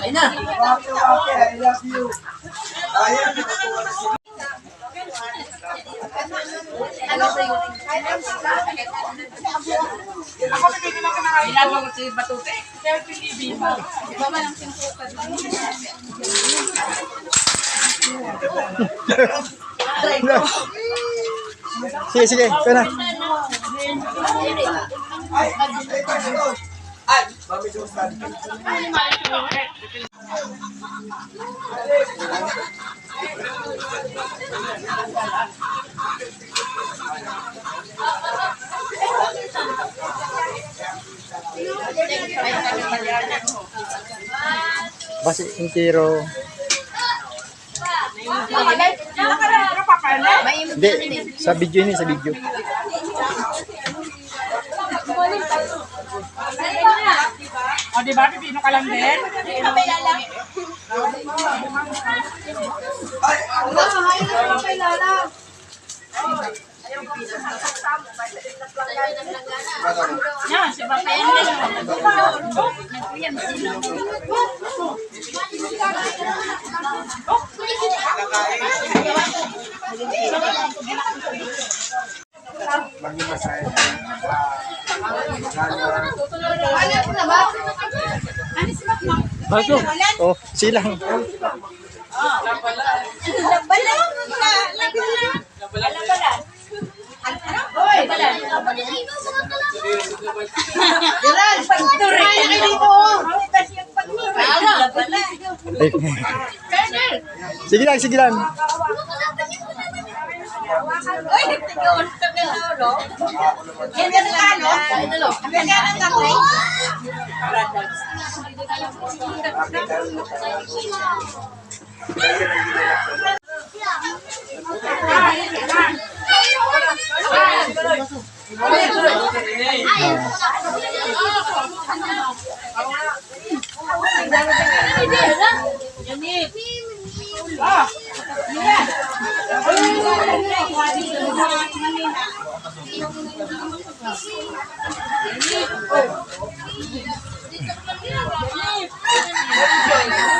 Ayun na. I love you. Ako pipigil lang ka na kayo. Ginagawa ko si Batute. Kaya pinibig mo. Iba man ang sinusukat. Sige, sige. Ito na. Ay, mami Jostan. Basi intiro. Hindi, sa video ini, sa video. O, diba? Pipino ka lang din? Yan, si Bapayan Bago. Oh, silang. Sige lang, sige lang.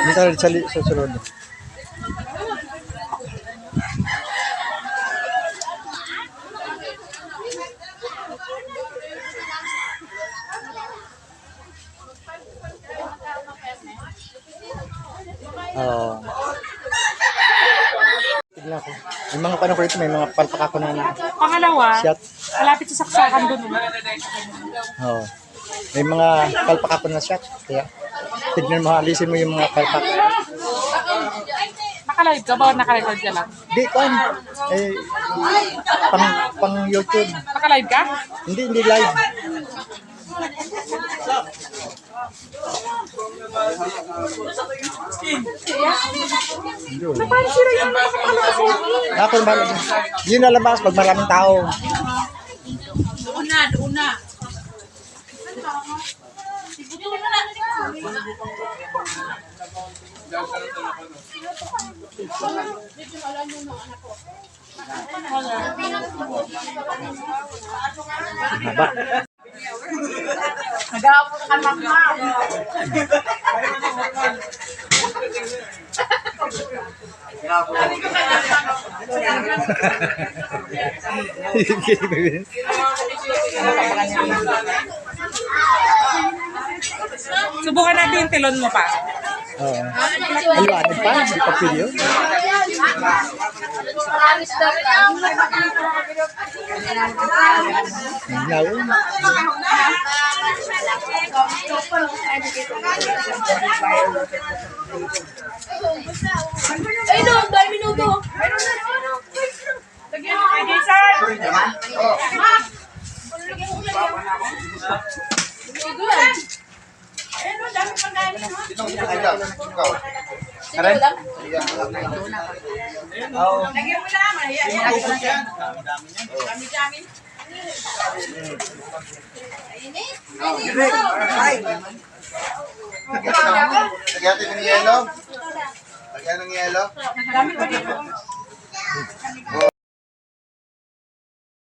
Dito sa sunod. Oh. Tignan ko. May mga paano ko rito, may mga palpak ako ng Pangalawa, shot. malapit sa saksakan doon. Oh. May mga palpak ako na shot. Kaya tignan mo, alisin mo yung mga palpak. Naka-live ka ba o naka-record ka lang? Di ko eh pang YouTube. Naka-live ka? Hindi live. Napansira yung mga kapalasin. Ako ba? Yun na labas pag maraming tao. Doon na. Haba. Nag-aapos ka lang na. Subukan natin yung tilon mo pa. Oo. Aliwanag pa, hindi pa video. Lawin. Ay no, 2 minuto. Lagyan mo kay Jason. Sino kailan? Ikaw. Aray. Lagyan Oo. mo na, mahiya. Ubus yan. Dami-dami. Direk, ay. Lagyan natin ng yelo. Lagyan ng yelo. Dami pa dito.